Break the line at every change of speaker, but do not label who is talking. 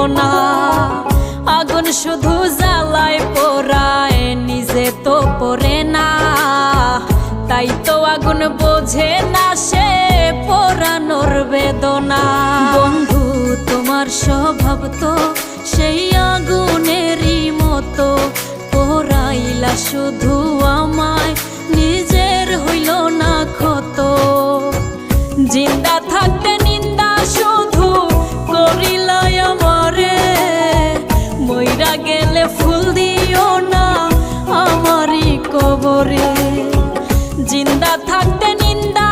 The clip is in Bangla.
বেদনা। আগুন শুধু জ্বালায় পোড়ায়, নিজে তো পড়ে না, তাই তো আগুন বোঝে না সে পোড়ানোর বেদনা। বন্ধু তোমার স্বভাব তো সেই আগুনেরই মতো, পোড়াইলা শুধু আমায়, নিজের হইল না ক্ষত। জিন্দা থাকতে নিন্দা শুধু করিলাই আমারে, মইরা গেলে ফুল দিও না আমারই কবরে। জিন্দা থাকতে নিন্দা